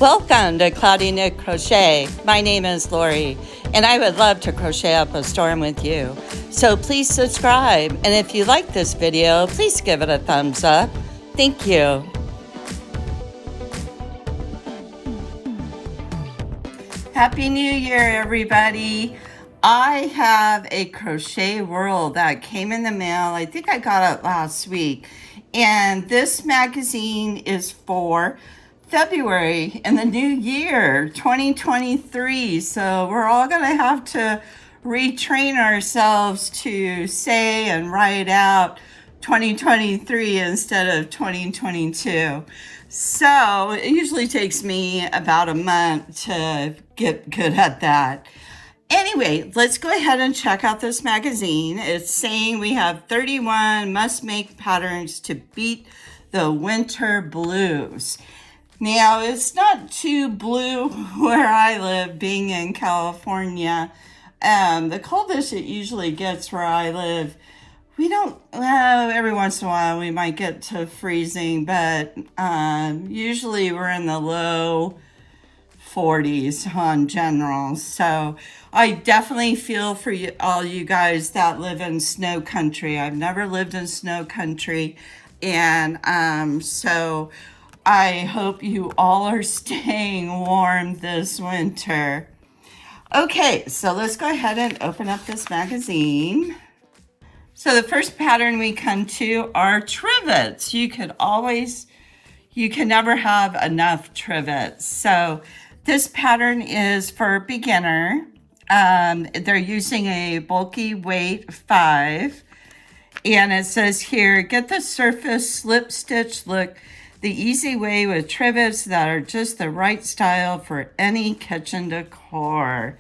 Welcome to Cloudy Knit Crochet. My name is Lori, and I would love to crochet up a storm with you. So please subscribe, and if you like this video, please give it a thumbs up. Thank you. Happy New Year, everybody. I have a Crochet World that came in the mail. I think I got it last week. And this magazine is for February in the new year, 2023. So we're all going to have to retrain ourselves to say and write out 2023 instead of 2022. So it usually takes me about a month to get good at that. Anyway, let's go ahead and check out this magazine. It's saying we have 31 must-make patterns to beat the winter blues. Now, it's not too blue where I live, being in California. The coldest it usually gets where I live, we don't, every once in a while we might get to freezing, but usually we're in the low 40s on general. So I definitely feel for you, all you guys that live in snow country. I've never lived in snow country, and so I hope you all are staying warm this winter. Okay, so let's go ahead and open up this magazine. So the first pattern we come to are trivets. You can never have enough trivets. So this pattern is for beginner. They're using a bulky weight 5. And it says here, get the surface slip stitch look the easy way with trivets that are just the right style for any kitchen decor.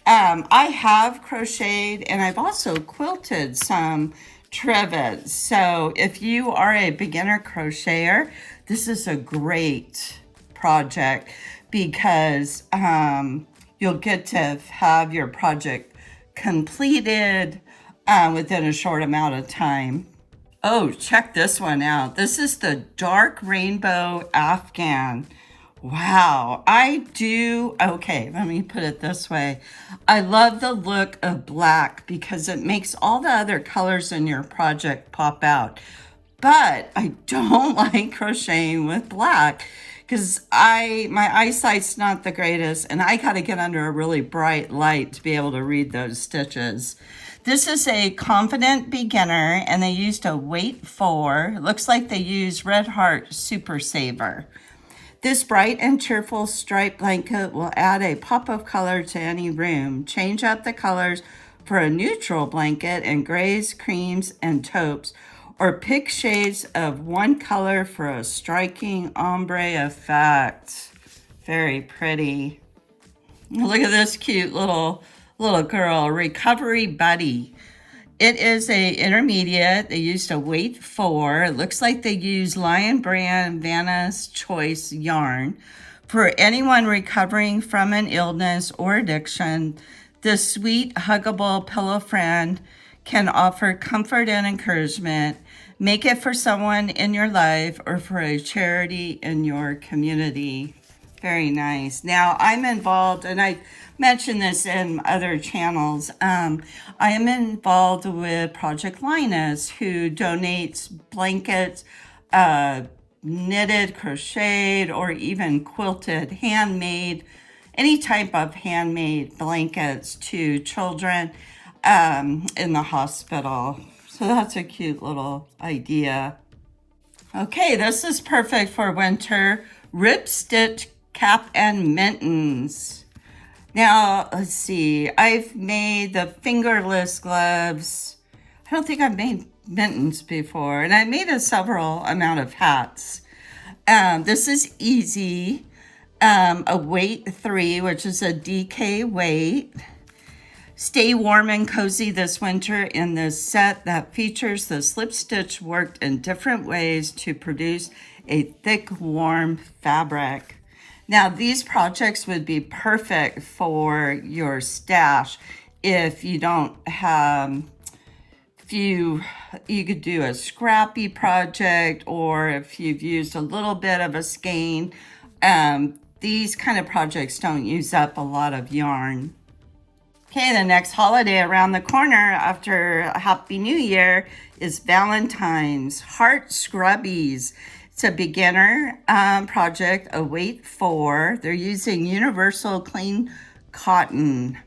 I have crocheted and I've also quilted some trivets. So if you are a beginner crocheter, this is a great project because you'll get to have your project completed within a short amount of time. Oh, check this one out. This is the dark rainbow Afghan. Wow, okay, let me put it this way. I love the look of black because it makes all the other colors in your project pop out. But I don't like crocheting with black because my eyesight's not the greatest and I gotta get under a really bright light to be able to read those stitches. This is a confident beginner and they used a weight 4. It looks like they used Red Heart Super Saver. This bright and cheerful striped blanket will add a pop of color to any room. Change out the colors for a neutral blanket in grays, creams, and taupes, or pick shades of one color for a striking ombre effect. Very pretty. Look at this cute little girl, Recovery Buddy. It is a intermediate. They used a weight 4. It looks like they used Lion Brand Vanna's Choice yarn. For anyone recovering from an illness or addiction, this sweet, huggable pillow friend can offer comfort and encouragement. Make it for someone in your life or for a charity in your community. Very nice. Now, I'm involved, and I mentioned this in other channels. I am involved with Project Linus, who donates blankets, knitted, crocheted, or even quilted, handmade, any type of handmade blankets to children in the hospital. So that's a cute little idea. Okay, this is perfect for winter. Rib stitch cap and mittens. Now, let's see. I've made the fingerless gloves. I don't think I've made mittens before. And I made a several amount of hats. This is easy. A weight 3, which is a DK weight. Stay warm and cozy this winter in this set that features the slip stitch worked in different ways to produce a thick, warm fabric. Now, these projects would be perfect for your stash if you don't have, you could do a scrappy project, or if you've used a little bit of a skein, these kind of projects don't use up a lot of yarn. Okay, the next holiday around the corner after Happy New Year is Valentine's. Heart Scrubbies. It's a beginner project, a weight 4. They're using universal clean cotton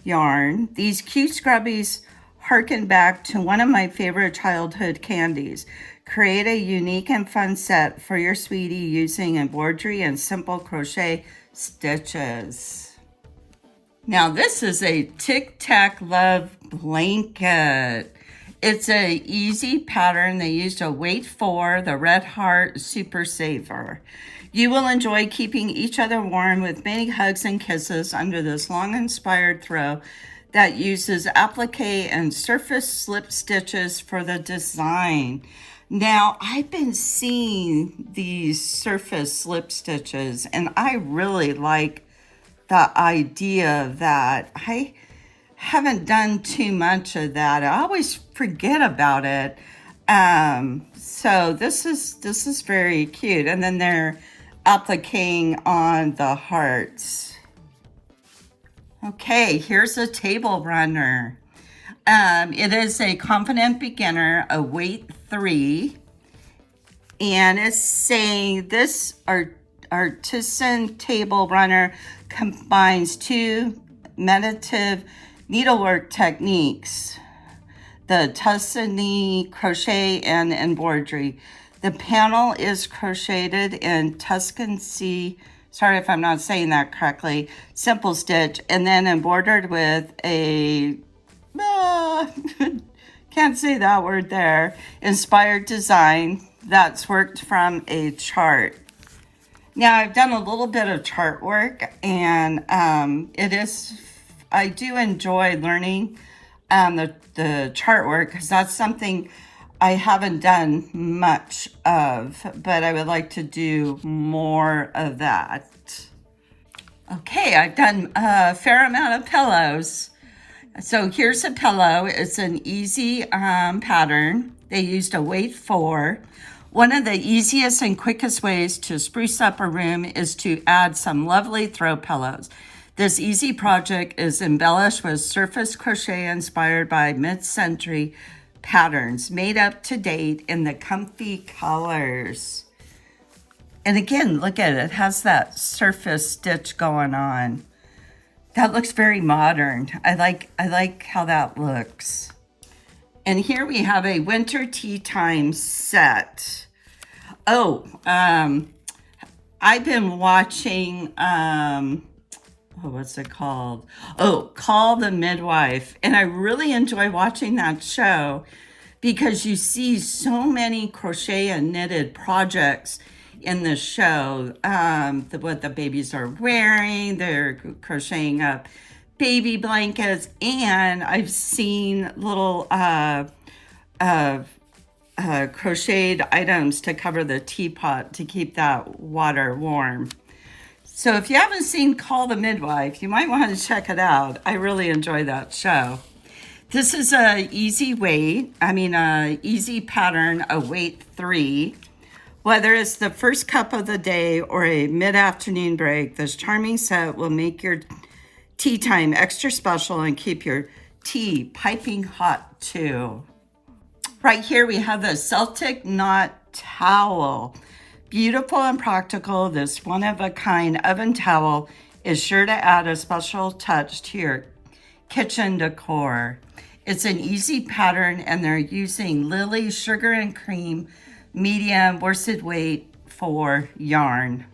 yarn. These cute scrubbies harken back to one of my favorite childhood candies. Create a unique and fun set for your sweetie using embroidery and simple crochet stitches. Now this is a Tic Tac Love blanket. It's a easy pattern. They used a weight 4, the Red Heart Super Saver. You will enjoy keeping each other warm with many hugs and kisses under this long inspired throw that uses applique and surface slip stitches for the design. Now, I've been seeing these surface slip stitches, and I really like the idea of that. I haven't done too much of that. I always forget about it. So this is very cute. And then they're appliquing on the hearts. Okay, here's a table runner. It is a confident beginner, a weight 3, and it's saying this artisan table runner combines 2 meditative needlework techniques, the Tuscany crochet and embroidery. The panel is crocheted in Tuscany, sorry if I'm not saying that correctly, simple stitch, and then embroidered with a can't say that word there, inspired design that's worked from a chart. Now I've done a little bit of chart work, and I do enjoy learning the chart work because that's something I haven't done much of, but I would like to do more of that. Okay, I've done a fair amount of pillows. So here's a pillow. It's an easy pattern. They used a weight 4. One of the easiest and quickest ways to spruce up a room is to add some lovely throw pillows. This easy project is embellished with surface crochet inspired by mid-century patterns made up to date in the comfy colors. And again, look at it. It has that surface stitch going on. That looks very modern. I like how that looks. And here we have a winter tea time set. Oh, I've been watching, what's it called? Oh, Call the Midwife. And I really enjoy watching that show because you see so many crochet and knitted projects in the show, what the babies are wearing, they're crocheting up baby blankets, and I've seen little crocheted items to cover the teapot to keep that water warm. So if you haven't seen Call the Midwife, you might want to check it out. I really enjoy that show. This is a easy pattern, a weight 3. Whether it's the first cup of the day or a mid-afternoon break, this charming set will make your tea time extra special and keep your tea piping hot too. Right here we have the Celtic Knot Towel. Beautiful and practical, this one-of-a-kind oven towel is sure to add a special touch to your kitchen decor. It's an easy pattern, and they're using Lily Sugar and Cream medium worsted weight 4 yarn.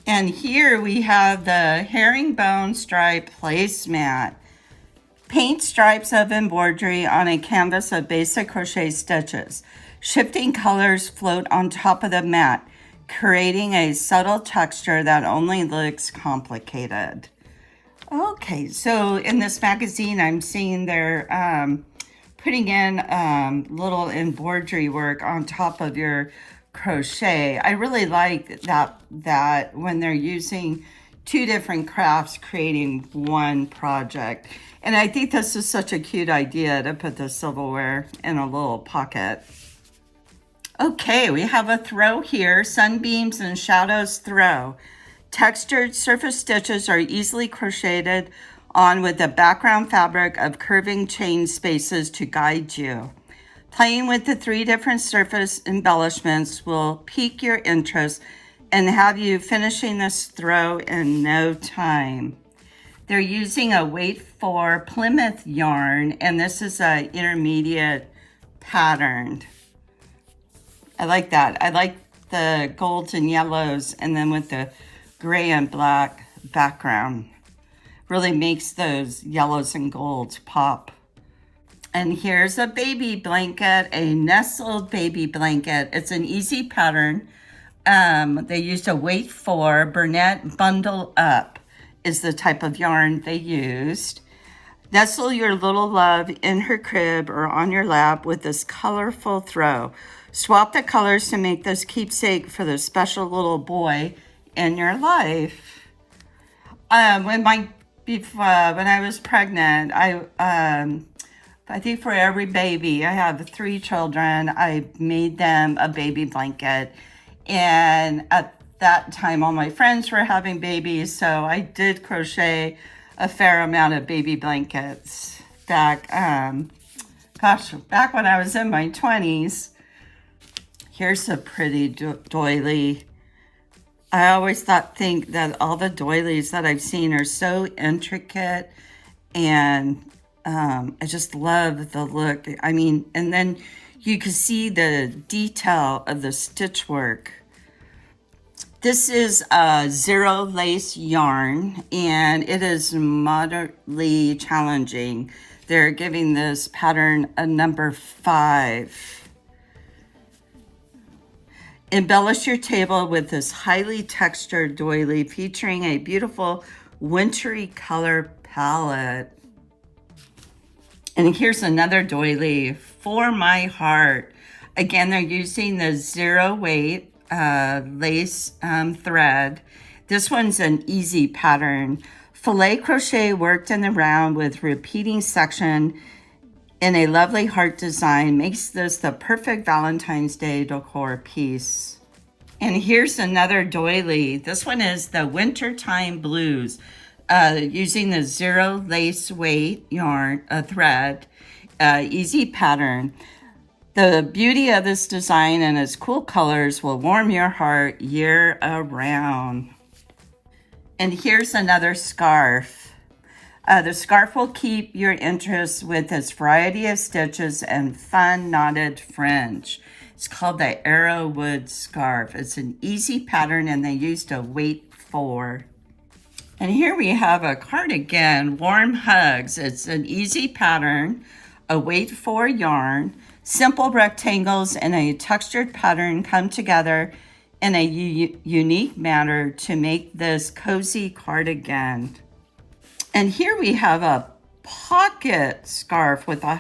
And here we have the herringbone stripe placemat. Paint stripes of embroidery on a canvas of basic crochet stitches. Shifting colors float on top of the mat, creating a subtle texture that only looks complicated. Okay, so in this magazine, I'm seeing they're putting in little embroidery work on top of your crochet. I really like that when they're using 2 different crafts creating one project. And I think this is such a cute idea to put the silverware in a little pocket. Okay, we have a throw here, Sunbeams and Shadows throw. Textured surface stitches are easily crocheted on with a background fabric of curving chain spaces to guide you. Playing with the 3 different surface embellishments will pique your interest and have you finishing this throw in no time. They're using a weight 4 Plymouth yarn, and this is an intermediate pattern. I like that. I like the golds and yellows, and then with the gray and black background. Really makes those yellows and golds pop. And here's a baby blanket, a nestled baby blanket. It's an easy pattern. They used a weight 4 Burnett Bundle Up is the type of yarn they used. Nestle your little love in her crib or on your lap with this colorful throw. Swap the colors to make this keepsake for the special little boy in your life. When I was pregnant, I think for every baby, I have 3 children, I made them a baby blanket. And at that time, all my friends were having babies, so I did crochet a fair amount of baby blankets back when I was in my 20s. Here's a pretty doily. I always think that all the doilies that I've seen are so intricate, and I just love the look. I mean, and then you can see the detail of the stitch work. This is a zero lace yarn, and it is moderately challenging. They're giving this pattern a number 5. Embellish your table with this highly textured doily featuring a beautiful wintry color palette. And here's another doily for my heart. Again, they're using the 0 weight lace thread. This one's an easy pattern. Filet crochet worked in the round with repeating section in a lovely heart design makes this the perfect Valentine's Day decor piece. And here's another doily. This one is the Wintertime Blues, using the 0 lace weight yarn thread, easy pattern. The beauty of this design and its cool colors will warm your heart year around. And here's another scarf. The scarf will keep your interest with its variety of stitches and fun knotted fringe. It's called the Arrowwood scarf. It's an easy pattern, and they used a weight 4. And here we have a cardigan, Warm Hugs. It's an easy pattern, a weight 4 yarn. Simple rectangles and a textured pattern come together in a unique manner to make this cozy cardigan. And here we have a pocket scarf with a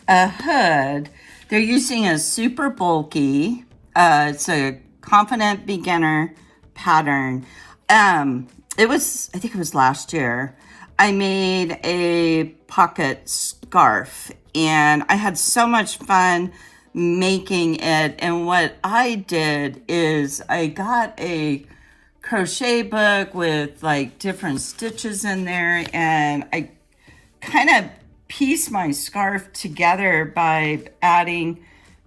hood. They're using a super bulky, it's a confident beginner pattern. I think it was last year, I made a pocket scarf, and I had so much fun making it. And what I did is I got a crochet book with like different stitches in there, and I kind of pieced my scarf together by adding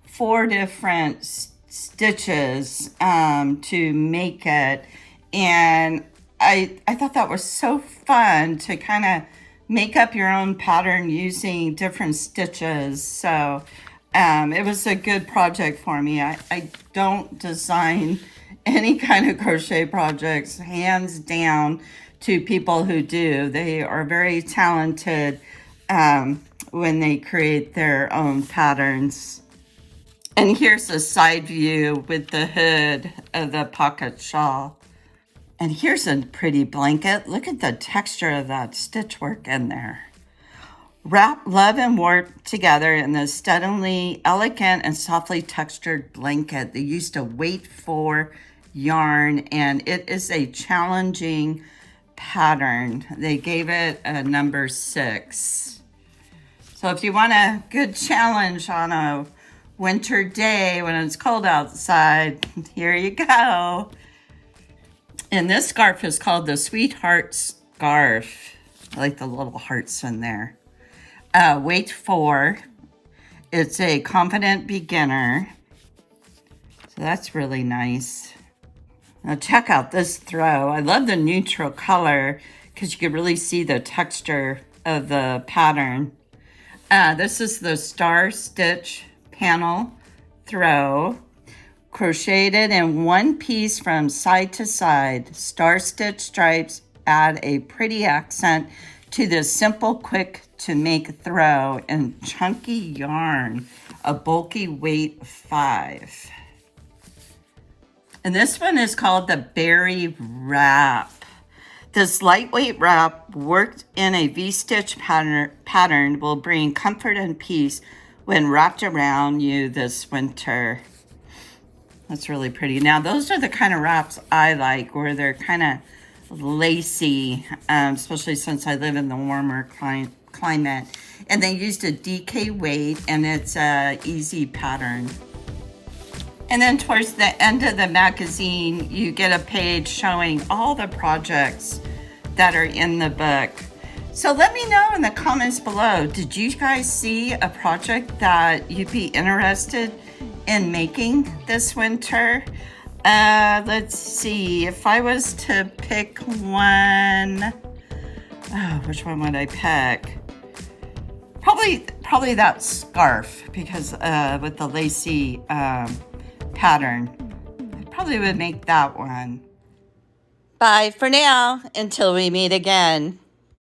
4 different stitches to make it. And I thought that was so fun to kind of make up your own pattern using different stitches. So it was a good project for me. I don't design any kind of crochet projects, hands down, to people who do. They are very talented when they create their own patterns. And here's a side view with the hood of the pocket shawl. And here's a pretty blanket. Look at the texture of that stitch work in there. Wrap, love, and warp together in this stunningly elegant and softly textured blanket. They used a weight 4 yarn, and it is a challenging pattern. They gave it a number 6. So if you want a good challenge on a winter day when it's cold outside, here you go. And this scarf is called the Sweetheart Scarf. I like the little hearts in there. Weight 4. It's a confident beginner. So that's really nice. Now check out this throw. I love the neutral color because you can really see the texture of the pattern. This is the star stitch panel throw. Crocheted in one piece from side to side. Star stitch stripes add a pretty accent to this simple, quick to make throw, and chunky yarn, a bulky weight 5. And this one is called the Berry Wrap. This lightweight wrap worked in a V-stitch pattern will bring comfort and peace when wrapped around you this winter. That's really pretty. Now, those are the kind of wraps I like, where they're kind of lacy, especially since I live in the warmer climate. And they used a DK weight, and it's a easy pattern. And then towards the end of the magazine, you get a page showing all the projects that are in the book. So let me know in the comments below, did you guys see a project that you'd be interested in making this winter? Let's see, if I was to pick one, which one would I pick? Probably that scarf, because with the lacy pattern, I probably would make that one. Bye for now, until we meet again.